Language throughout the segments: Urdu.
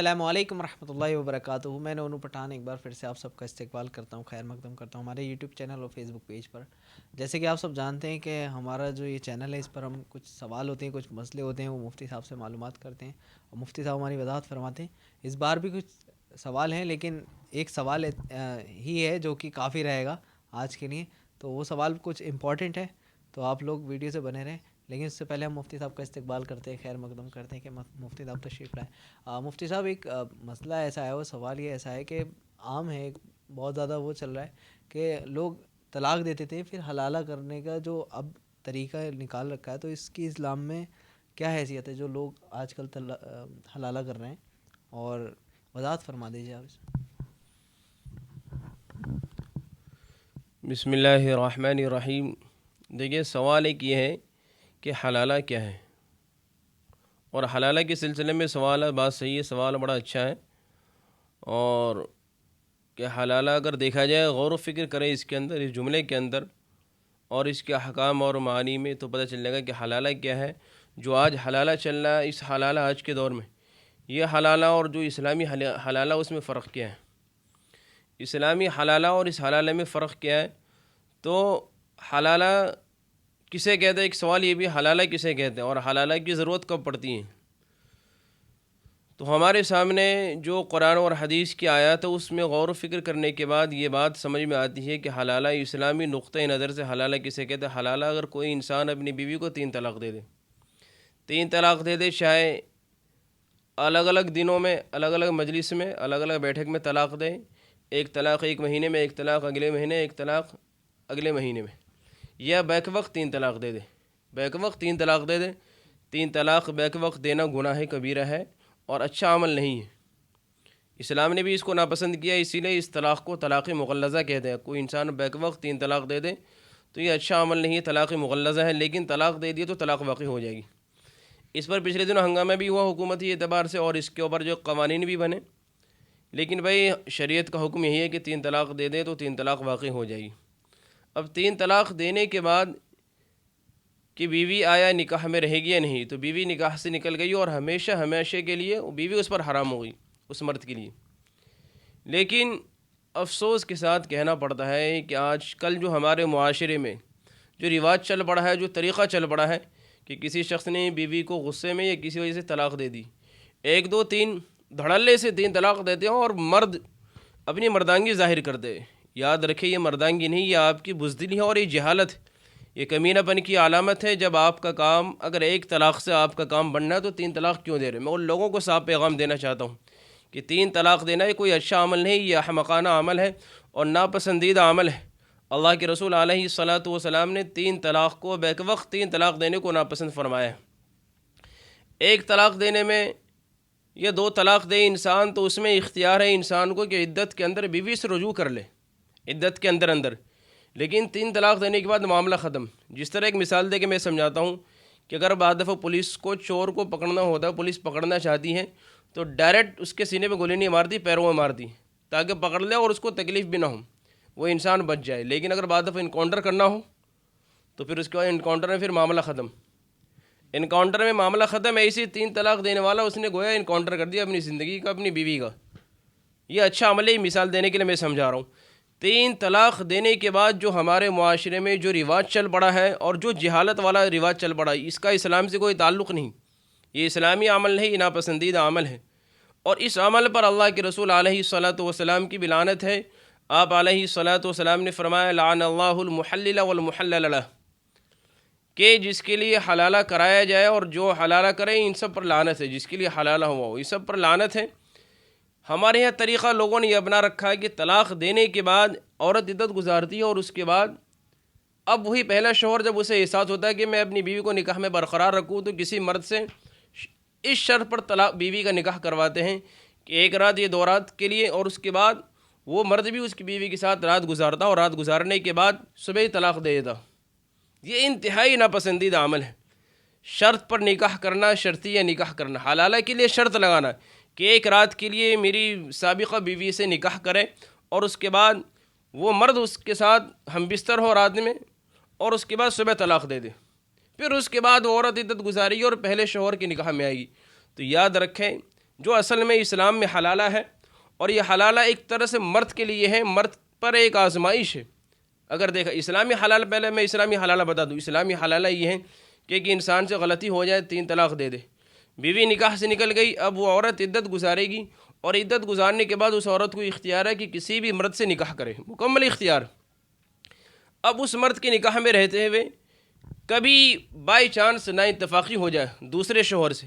السلام علیکم ورحمۃ اللہ وبرکاتہ. میں نونو پٹھان ایک بار پھر سے آپ سب کا استقبال کرتا ہوں، خیر مقدم کرتا ہوں ہمارے یوٹیوب چینل اور فیس بک پیج پر. جیسے کہ آپ سب جانتے ہیں کہ ہمارا جو یہ چینل ہے اس پر ہم کچھ سوال ہوتے ہیں، کچھ مسئلے ہوتے ہیں، وہ مفتی صاحب سے معلومات کرتے ہیں اور مفتی صاحب ہماری وضاحت فرماتے ہیں. اس بار بھی کچھ سوال ہیں، لیکن ایک سوال ہی ہے جو کہ کافی رہے گا آج کے لیے. تو وہ سوال کچھ امپورٹنٹ ہے، تو آپ لوگ ویڈیو سے بنے رہیں. لیکن اس سے پہلے ہم مفتی صاحب کا استقبال کرتے ہیں، خیر مقدم کرتے ہیں کہ مفتی صاحب تشریف لائیں. مفتی صاحب، ایک مسئلہ ایسا ہے، وہ سوال یہ ایسا ہے کہ عام ہے، بہت زیادہ وہ چل رہا ہے کہ لوگ طلاق دیتے تھے، پھر حلالہ کرنے کا جو اب طریقہ نکال رکھا ہے، تو اس کی اسلام میں کیا حیثیت ہے جو لوگ آج کل حلالہ کر رہے ہیں، اور وضاحت فرما دیجیے آپ اس. بسم اللہ الرحمن الرحیم. دیکھیے، سوال ایک یہ ہے کہ حلالہ کیا ہے، اور حلالہ کے سلسلے میں سوال بات صحیح ہے، سوال بڑا اچھا ہے. اور کہ حلالہ اگر دیکھا جائے، غور و فکر کریں اس کے اندر، اس جملے کے اندر اور اس کے احکام اور معانی میں، تو پتہ چل جائے گا کہ حلالہ کیا ہے. جو آج حلالہ چل رہا ہے، اس حلالہ آج کے دور میں، یہ حلالہ اور جو اسلامی حلالہ، اس میں فرق کیا ہے. اسلامی حلالہ اور اس حلالہ میں فرق کیا ہے؟ تو حلالہ کسے کہتے ہیں؟ ایک سوال یہ بھی، حلالہ کسے کہتے ہیں اور حلالہ کی ضرورت کب پڑتی ہے. تو ہمارے سامنے جو قرآن اور حدیث کی آیات ہے، اس میں غور و فکر کرنے کے بعد یہ بات سمجھ میں آتی ہے کہ حلالہ اسلامی نقطۂ نظر سے حلالہ کسے کہتے ہیں. حلالہ اگر کوئی انسان اپنی بیوی کو 3 طلاق دے دے، 3 طلاق دے دے، چاہے الگ الگ دنوں میں، الگ الگ مجلس میں، الگ الگ بیٹھک میں طلاق دے، ایک طلاق 1 مہینے میں، ایک طلاق اگلے مہینے، ایک طلاق اگلے مہینے میں، یا بیک وقت 3 طلاق دے دے، بیک وقت 3 طلاق دے دے. 3 طلاق بیک وقت دینا گناہ کبیرہ ہے اور اچھا عمل نہیں ہے. اسلام نے بھی اس کو ناپسند کیا، اسی لیے اس طلاق کو طلاق مغلظہ کہتے ہیں. کوئی انسان بیک وقت 3 طلاق دے دے تو یہ اچھا عمل نہیں ہے، طلاق مغلظہ ہے. لیکن طلاق دے دیے تو طلاق واقع ہو جائے گی. اس پر پچھلے دنوں ہنگامہ بھی ہوا حکومتی اعتبار سے، اور اس کے اوپر جو قوانین بھی بنے. لیکن بھائی، شریعت کا حکم یہی ہے کہ 3 طلاق دے دیں تو 3 طلاق واقع ہو جائے گی. اب 3 طلاق دینے کے بعد کہ بیوی آیا نکاح میں رہے گی یا نہیں، تو بیوی نکاح سے نکل گئی اور ہمیشہ ہمیشہ کے لیے بیوی اس پر حرام ہو گئی، اس مرد کے لیے. لیکن افسوس کے ساتھ کہنا پڑتا ہے کہ آج کل جو ہمارے معاشرے میں جو رواج چل پڑا ہے، جو طریقہ چل پڑا ہے کہ کسی شخص نے بیوی کو غصے میں یا کسی وجہ سے طلاق دے دی، 1 2 3 دھڑلے سے 3 طلاق دیتے ہیں اور مرد اپنی مردانگی ظاہر کرتے. یاد رکھیں، یہ مردانگی نہیں، یہ آپ کی بزدلی ہے اور یہ جہالت، یہ کمینہ پن کی علامت ہے. جب آپ کا کام، اگر 1 طلاق سے آپ کا کام بننا ہے تو 3 طلاق کیوں دے رہے؟ میں ان لوگوں کو صاف پیغام دینا چاہتا ہوں کہ 3 طلاق دینا یہ کوئی اچھا عمل نہیں، یہ احمقانہ عمل ہے اور ناپسندیدہ عمل ہے. اللہ کے رسول علیہ الصلاۃ والسلام نے 3 طلاق کو، بیک وقت 3 طلاق دینے کو ناپسند فرمایا ہے. 1 طلاق دینے میں یا 2 طلاق دے انسان تو اس میں اختیار ہے انسان کو کہ عدت کے اندر بیوی سے رجوع کر لے، عدت کے اندر. لیکن 3 طلاق دینے کے بعد معاملہ ختم. جس طرح ایک مثال دے کے میں سمجھاتا ہوں کہ اگر بعض دفعہ پولیس کو چور کو پکڑنا ہوتا ہے، پولیس پکڑنا چاہتی ہے تو ڈائریکٹ اس کے سینے پہ گولی نہیں مارتی، پیروں میں مارتی تاکہ پکڑ لے اور اس کو تکلیف بھی نہ ہو، وہ انسان بچ جائے. لیکن اگر بعض دفعہ انکاؤنٹر کرنا ہو تو پھر اس کے بعد انکاؤنٹر میں پھر معاملہ ختم. انکاؤنٹر میں معاملہ ختم. ایسی 3 طلاق دینے والا اس نے گویا انکاؤنٹر کر دیا اپنی زندگی کا، اپنی بیوی کا. یہ اچھا عمل ہے، مثال دینے کے لیے میں سمجھا رہا ہوں. 3 طلاق دینے کے بعد جو ہمارے معاشرے میں جو رواج چل پڑا ہے اور جو جہالت والا رواج چل پڑا ہے، اس کا اسلام سے کوئی تعلق نہیں. یہ اسلامی عمل نہیں، یہ ناپسندیدہ عمل ہے. اور اس عمل پر اللہ کے رسول علیہ الصلاۃ والسلام کی بھی لعنت ہے. آپ علیہ الصلاۃ والسلام نے فرمایا، لعن اللہ المحلل والمحلل لہ، کہ جس کے لیے حلالہ کرایا جائے اور جو حلالہ کرے، ان سب پر لعنت ہے. جس کے لیے حلالہ ہوا ہو، ان سب پر لعنت ہے. ہمارے یہاں طریقہ لوگوں نے یہ اپنا رکھا ہے کہ طلاق دینے کے بعد عورت عدت گزارتی ہے، اور اس کے بعد اب وہی پہلا شوہر جب اسے احساس ہوتا ہے کہ میں اپنی بیوی کو نکاح میں برقرار رکھوں، تو کسی مرد سے اس شرط پر طلاق بیوی کا نکاح کرواتے ہیں کہ 1 رات یا 2 رات کے لیے، اور اس کے بعد وہ مرد بھی اس کی بیوی کے ساتھ رات گزارتا اور رات گزارنے کے بعد صبح ہی طلاق دے دیتا. یہ انتہائی ناپسندیدہ عمل ہے. شرط پر نکاح کرنا، شرطیہ نکاح کرنا، حلالہ کے لیے شرط لگانا کہ 1 رات کے لیے میری سابقہ بیوی سے نکاح کرے اور اس کے بعد وہ مرد اس کے ساتھ ہم بستر ہو رات میں، اور اس کے بعد صبح طلاق دے دے. پھر اس کے بعد وہ عورت عدت گزارے گی اور پہلے شوہر کے نکاح میں آئے گی. تو یاد رکھیں، جو اصل میں اسلام میں حلالہ ہے، اور یہ حلالہ ایک طرح سے مرد کے لیے ہے، مرد پر ایک آزمائش ہے۔ اگر دیکھا اسلامی حلال، پہلے میں اسلامی حلالہ بتا دوں۔ اسلامی حلالہ یہ ہے کہ ایک انسان سے غلطی ہو جائے، 3 طلاق دے دے، بیوی نکاح سے نکل گئی، اب وہ عورت عدت گزارے گی، اور عدت گزارنے کے بعد اس عورت کو اختیار ہے کہ کسی بھی مرد سے نکاح کرے، مکمل اختیار۔ اب اس مرد کے نکاح میں رہتے ہوئے کبھی بائی چانس نا اتفاقی ہو جائے دوسرے شوہر سے،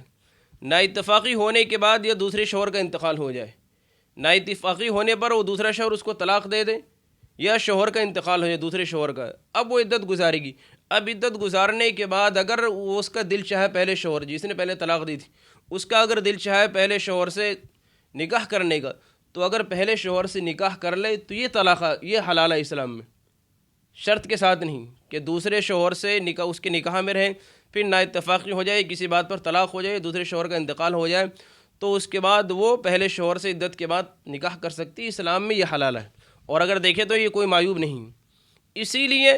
نا اتفاقی ہونے کے بعد یا دوسرے شوہر کا انتقال ہو جائے، نا اتفاقی ہونے پر وہ دوسرا شوہر اس کو طلاق دے دے، یا شوہر کا انتقال ہو جائے دوسرے شوہر کا، اب وہ عدت گزارے گی۔ اب عدت گزارنے کے بعد اگر وہ اس کا دل چاہے، پہلے شوہر جس نے پہلے طلاق دی تھی اس کا اگر دل چاہے پہلے شوہر سے نکاح کرنے کا، تو اگر پہلے شوہر سے نکاح کر لے تو یہ طلاق، یہ حلال ہے اسلام میں، شرط کے ساتھ نہیں کہ دوسرے شوہر سے نکاح، اس کے نکاح میں رہے، پھر نا اتفاقی ہو جائے، کسی بات پر طلاق ہو جائے، دوسرے شوہر کا انتقال ہو جائے، تو اس کے بعد وہ پہلے شوہر سے عدت کے بعد نکاح کر سکتی۔ اسلام میں یہ حلال ہے، اور اگر دیکھیں تو یہ کوئی معیوب نہیں۔ اسی لیے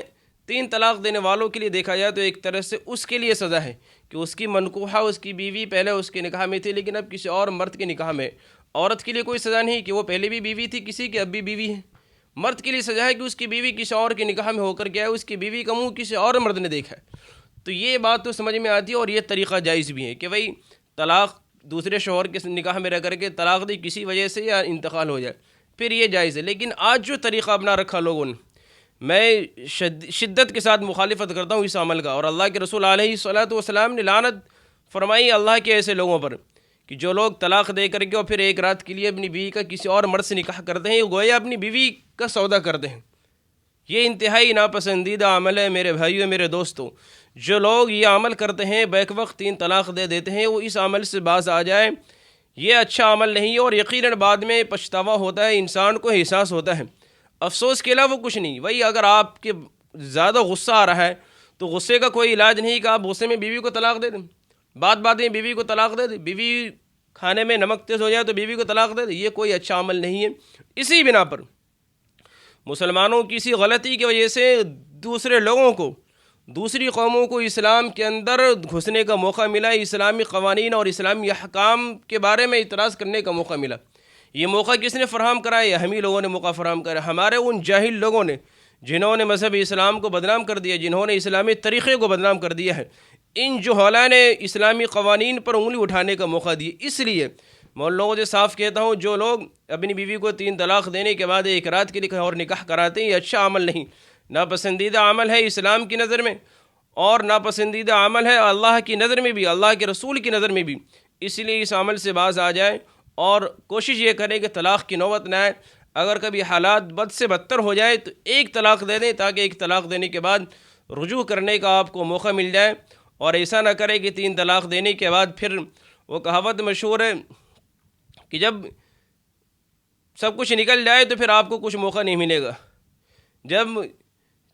3 طلاق دینے والوں کے لیے دیکھا جائے تو ایک طرح سے اس کے لیے سزا ہے کہ اس کی منکوحہ، اس کی بیوی پہلے اس کے نکاح میں تھی لیکن اب کسی اور مرد کے نکاح میں۔ عورت کے لیے کوئی سزا نہیں کہ وہ پہلے بھی بیوی تھی کسی کی، اب بھی بیوی ہے۔ مرد کے لیے سزا ہے کہ اس کی بیوی کسی اور کے نکاح میں ہو کر کے آئے، اس کی بیوی کا منہ کسی اور مرد نے دیکھا ہے۔ تو یہ بات تو سمجھ میں آتی ہے، اور یہ طریقہ جائز بھی ہے کہ بھئی طلاق دوسرے شوہر کے نکاح میں رہ کر کے طلاق دی کسی وجہ سے یا انتقال ہو جائے، پھر یہ جائز ہے۔ لیکن آج جو طریقہ اپنا رکھا لوگوں نے، میں شدت کے ساتھ مخالفت کرتا ہوں اس عمل کا، اور اللہ کے رسول علیہ الصلوۃ والسلام نے لعنت فرمائی اللہ کے ایسے لوگوں پر کہ جو لوگ طلاق دے کر کے اور پھر ایک رات کے لیے اپنی بیوی کا کسی اور مرد سے نکاح کرتے ہیں، گویا اپنی بیوی کا سودا کرتے ہیں۔ یہ انتہائی ناپسندیدہ عمل ہے میرے بھائیوں، میرے دوستوں۔ جو لوگ یہ عمل کرتے ہیں، بیک وقت 3 طلاق دے دیتے ہیں، وہ اس عمل سے باز آ جائے۔ یہ اچھا عمل نہیں ہے، اور یقیناً بعد میں پچھتاوا ہوتا ہے، انسان کو احساس ہوتا ہے۔ افسوس کے علاوہ کچھ نہیں۔ وہی اگر آپ کے زیادہ غصہ آ رہا ہے تو غصے کا کوئی علاج نہیں کہ آپ غصے میں بیوی کو طلاق دے دیں، بات میں بیوی کو طلاق دے دیں، بیوی کھانے میں نمک تیز ہو جائے تو بیوی کو طلاق دے دیں، یہ کوئی اچھا عمل نہیں ہے۔ اسی بنا پر مسلمانوں کی اسی غلطی کی وجہ سے دوسرے لوگوں کو، دوسری قوموں کو اسلام کے اندر گھسنے کا موقع ملا، اسلامی قوانین اور اسلامی احکام کے بارے میں اعتراض کرنے کا موقع ملا۔ یہ موقع کس نے فراہم کرایا؟ ہم ہی لوگوں نے موقع فراہم کرایا، ہمارے ان جاہل لوگوں نے جنہوں نے مذہب اسلام کو بدنام کر دیا، جنہوں نے اسلامی طریقے کو بدنام کر دیا ہے۔ ان جہلاء نے اسلامی قوانین پر انگلی اٹھانے کا موقع دیا۔ اس لیے میں ان لوگوں سے صاف کہتا ہوں، جو لوگ اپنی بیوی کو 3 طلاق دینے کے بعد ایک رات کے لیے اور نکاح کراتے ہیں، یہ اچھا عمل نہیں، ناپسندیدہ عمل ہے اسلام کی نظر میں، اور ناپسندیدہ عمل ہے اللہ کی نظر میں بھی، اللہ کے رسول کی نظر میں بھی۔ اس لیے اس عمل سے باز آ جائے اور کوشش یہ کریں کہ طلاق کی نوبت نہ آئے۔ اگر کبھی حالات بد سے بدتر ہو جائے تو 1 طلاق دے دیں، تاکہ 1 طلاق دینے کے بعد رجوع کرنے کا آپ کو موقع مل جائے، اور ایسا نہ کرے کہ 3 طلاق دینے کے بعد پھر وہ کہاوت مشہور ہے کہ جب سب کچھ نکل جائے تو پھر آپ کو کچھ موقع نہیں ملے گا، جب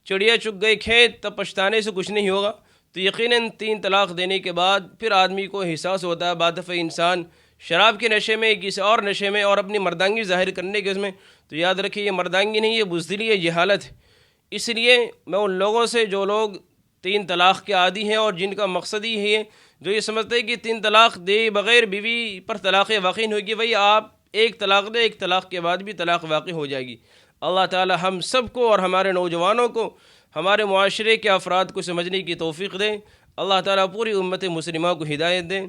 چڑیا چگ گئی کھیت تب پچھتانے سے کچھ نہیں ہوگا۔ تو یقیناً 3 طلاق دینے کے بعد پھر آدمی کو احساس ہوتا ہے، بعد دفعہ انسان شراب کے نشے میں، کسی اور نشے میں، اور اپنی مردانگی ظاہر کرنے کے اس میں، تو یاد رکھیے یہ مردانگی نہیں، یہ بزدلی ہے، جہالت ہے۔ اس لیے میں ان لوگوں سے جو لوگ 3 طلاق کے عادی ہیں اور جن کا مقصد ہی ہے جو یہ سمجھتے ہیں کہ 3 طلاق دے بغیر بیوی پر طلاق واقع نہیں ہوگی، وہی آپ 1 طلاق دے، 1 طلاق کے بعد بھی طلاق واقع ہو جائے گی۔ اللہ تعالی ہم سب کو اور ہمارے نوجوانوں کو، ہمارے معاشرے کے افراد کو سمجھنے کی توفیق دیں۔ اللہ تعالی پوری امت مسلمہ کو ہدایت دیں۔